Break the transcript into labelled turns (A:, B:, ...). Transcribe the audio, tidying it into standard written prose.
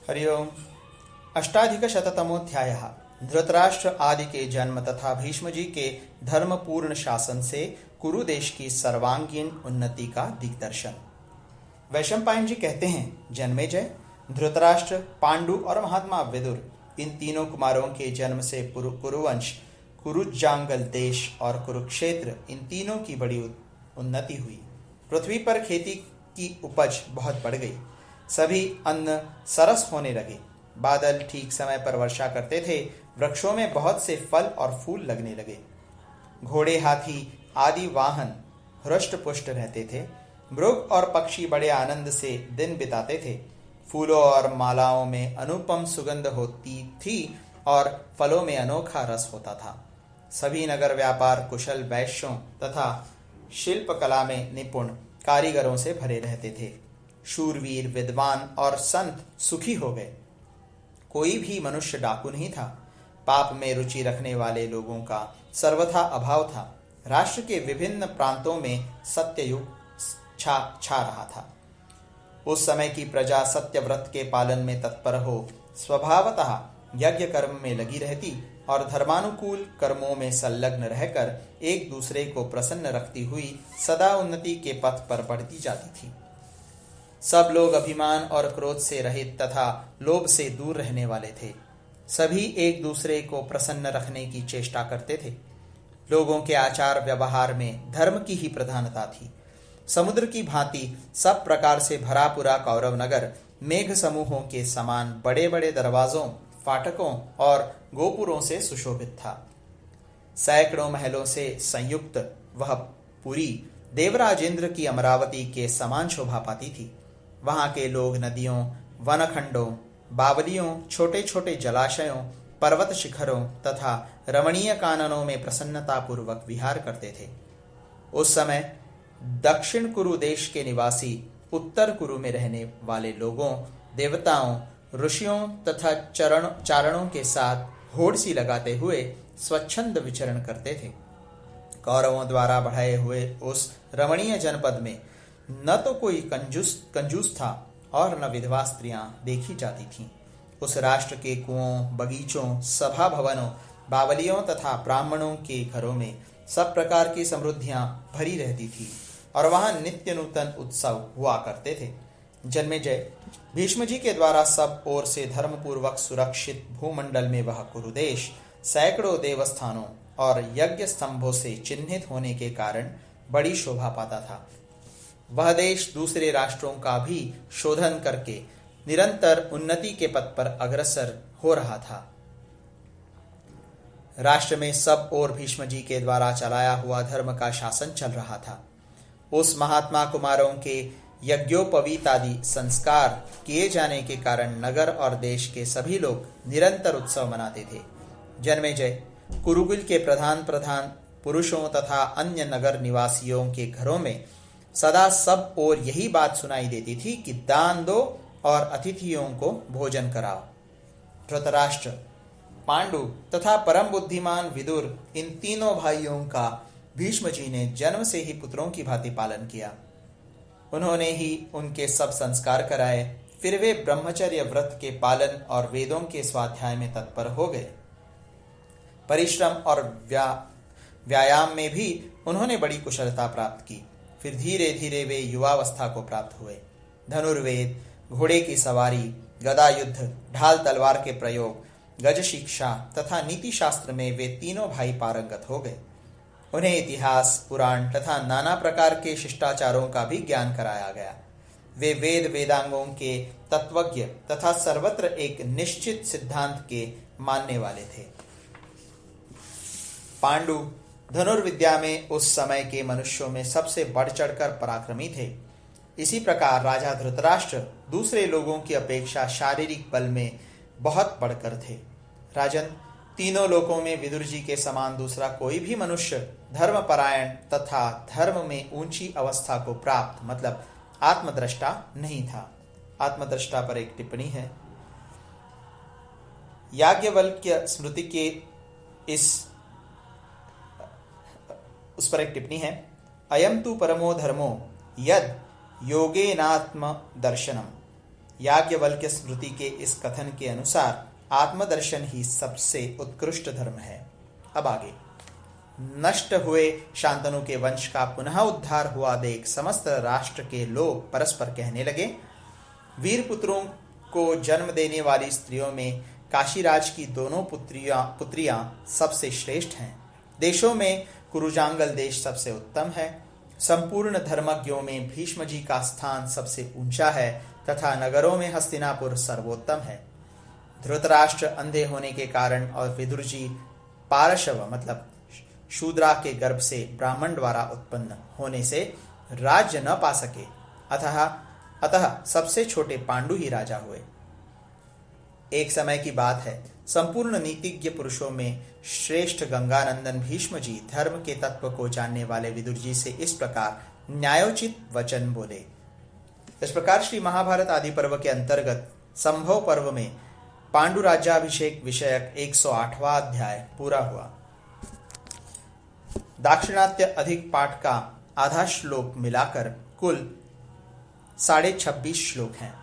A: हरि ओम। अष्टाधिकशततमोऽध्यायः। धृतराष्ट्र आदि के जन्म तथा भीष्म जी के धर्मपूर्ण शासन से कुरु देश की सर्वांगीण उन्नति का दिग्दर्शन। वैशंपायन जी कहते हैं, जन्मेजय, धृतराष्ट्र, पांडु और महात्मा विदुर, इन तीनों कुमारों के जन्म से कुरुवंश, कुरुजांगल देश और कुरुक्षेत्र, इन तीनों की बड़ी उन्नति हुई। पृथ्वी पर खेती की उपज बहुत बढ़ गई। सभी अन्न सरस होने लगे। बादल ठीक समय पर वर्षा करते थे। वृक्षों में बहुत से फल और फूल लगने लगे। घोड़े, हाथी आदि वाहन हृष्ट पुष्ट रहते थे। मृग और पक्षी बड़े आनंद से दिन बिताते थे। फूलों और मालाओं में अनुपम सुगंध होती थी और फलों में अनोखा रस होता था। सभी नगर व्यापार कुशल वैश्यों तथा शिल्प कला में निपुण कारीगरों से भरे रहते थे। शूरवीर, विद्वान और संत सुखी हो गए। कोई भी मनुष्य डाकू नहीं था। पाप में रुचि रखने वाले लोगों का सर्वथा अभाव था। राष्ट्र के विभिन्न प्रांतों में सत्ययुग छा रहा था। उस समय की प्रजा सत्यव्रत के पालन में तत्पर हो स्वभावतः यज्ञ कर्म में लगी रहती और धर्मानुकूल कर्मों में संलग्न रहकर एक दूसरे को प्रसन्न रखती हुई सदा उन्नति के पथ पर बढ़ती जाती थी। सब लोग अभिमान और क्रोध से रहित तथा लोभ से दूर रहने वाले थे। सभी एक दूसरे को प्रसन्न रखने की चेष्टा करते थे। लोगों के आचार व्यवहार में धर्म की ही प्रधानता थी। समुद्र की भांति सब प्रकार से भरा पूरा कौरव नगर मेघ समूहों के समान बड़े बड़े दरवाजों, फाटकों और गोपुरों से सुशोभित था। सैकड़ों महलों से संयुक्त वह पुरी देवराज इंद्र की अमरावती के समान शोभा पाती थी। वहां के लोग नदियों, वनखंडों, बावलियों, छोटे छोटे जलाशयों, पर्वत शिखरों तथा रमणीय काननों में प्रसन्नतापूर्वक विहार करते थे। उस समय दक्षिण कुरु देश के निवासी उत्तर कुरु में रहने वाले लोगों, देवताओं, ऋषियों तथा चारणों के साथ होड़ सी लगाते हुए स्वच्छंद विचरण करते थे। कौरवों द्वारा बढ़ाए हुए उस रमणीय जनपद में न तो कोई कंजूस था और न विधवा स्त्रियां देखी जाती थीं। उस राष्ट्र के कुओं, बगीचों, सभा भवनों, बावलियों तथा ब्राह्मणों के घरों में सब प्रकार की समृद्धियां भरी रहती थी और वहां नित्य नूतन उत्सव हुआ करते थे। जन्मेजय, भीष्म जी के द्वारा सब ओर से धर्मपूर्वक सुरक्षित भूमंडल में वह कुरुदेश सैकड़ों देवस्थानों और यज्ञ स्तंभों से चिन्हित होने के कारण बड़ी शोभा पाता था। वह देश दूसरे राष्ट्रों का भी शोधन करके निरंतर उन्नति के पथ पर अग्रसर हो रहा था। राष्ट्र में सब ओर भीष्म जी के द्वारा चलाया हुआ धर्म का शासन चल रहा था। उस महात्मा कुमारों के यज्ञोपवीतादि संस्कार किए जाने के कारण नगर और देश के सभी लोग निरंतर उत्सव मनाते थे। जन्मेजय, कुरुकुल के प्रधान पुरुषों तथा अन्य नगर निवासियों के घरों में सदा सब ओर यही बात सुनाई देती थी कि दान दो और अतिथियों को भोजन कराओ। धृतराष्ट्र, पांडु तथा परम बुद्धिमान विदुर, इन तीनों भाइयों का भीष्म जी ने जन्म से ही पुत्रों की भांति पालन किया। उन्होंने ही उनके सब संस्कार कराए। फिर वे ब्रह्मचर्य व्रत के पालन और वेदों के स्वाध्याय में तत्पर हो गए। परिश्रम और व्यायाम में भी उन्होंने बड़ी कुशलता प्राप्त की। फिर धीरे धीरे वे युवावस्था को प्राप्त हुए। धनुर्वेद, घोड़े की सवारी, गदा युद्ध, ढाल तलवार के प्रयोग, गज शिक्षा तथा नीति शास्त्र में वे तीनों भाई पारंगत हो गए। उन्हें इतिहास, पुराण तथा नाना प्रकार के शिष्टाचारों का भी ज्ञान कराया गया। वे वेद वेदांगों के तत्वज्ञ तथा सर्वत्र एक निश्चित सिद्धांत के मानने वाले थे। पांडु धनुर्विद्या में उस समय के मनुष्यों में सबसे बढ़ चढ़कर पराक्रमी थे। इसी प्रकार राजा धृतराष्ट्र दूसरे लोगों की अपेक्षा शारीरिक बल में बहुत बढ़कर थे। राजन, तीनों लोकों में विदुर जी के समान दूसरा कोई भी मनुष्य धर्मपरायण तथा धर्म में ऊंची अवस्था को प्राप्त मतलब आत्मद्रष्टा नहीं था। आत्मद्रष्टा पर एक टिप्पणी है। याज्ञवल्क्य स्मृति के उस पर एक टिप्पणी है। अयम तु परमो धर्मो यद योगेनात्म दर्शनम याज्ञवल्क्य स्मृति के इस कथन के अनुसार आत्मदर्शन ही सबसे उत्कृष्ट धर्म है। अब आगे। नष्ट हुए शांतनु के वंश का पुनः उद्धार हुआ देख समस्त राष्ट्र के लोग परस्पर कहने लगे, वीर पुत्रों को जन्म देने वाली स्त्रियों में काशीराज की दोनों पुत्रियां सबसे श्रेष्ठ हैं। देशों में कुरुजांगल देश सबसे उत्तम है। संपूर्ण धर्मज्ञों में भीष्म जी का स्थान सबसे ऊंचा है तथा नगरों में हस्तिनापुर सर्वोत्तम है। धृतराष्ट्र अंधे होने के कारण और विदुर जी पारशव मतलब शूद्रा के गर्भ से ब्राह्मण द्वारा उत्पन्न होने से राज्य न पा सके, अतः सबसे छोटे पांडु ही राजा हुए। एक समय की बात है, संपूर्ण नीतिज्ञ पुरुषों में श्रेष्ठ गंगानंदन भीष्म जी धर्म के तत्व को जानने वाले विदुर जी से इस प्रकार न्यायोचित वचन बोले। इस प्रकार श्री महाभारत आदि पर्व के अंतर्गत संभव पर्व में पांडु राज्याभिषेक विषयक 108वां अध्याय पूरा हुआ। दाक्षिणात्य अधिक पाठ का आधा श्लोक मिलाकर कुल 26.5 श्लोक हैं।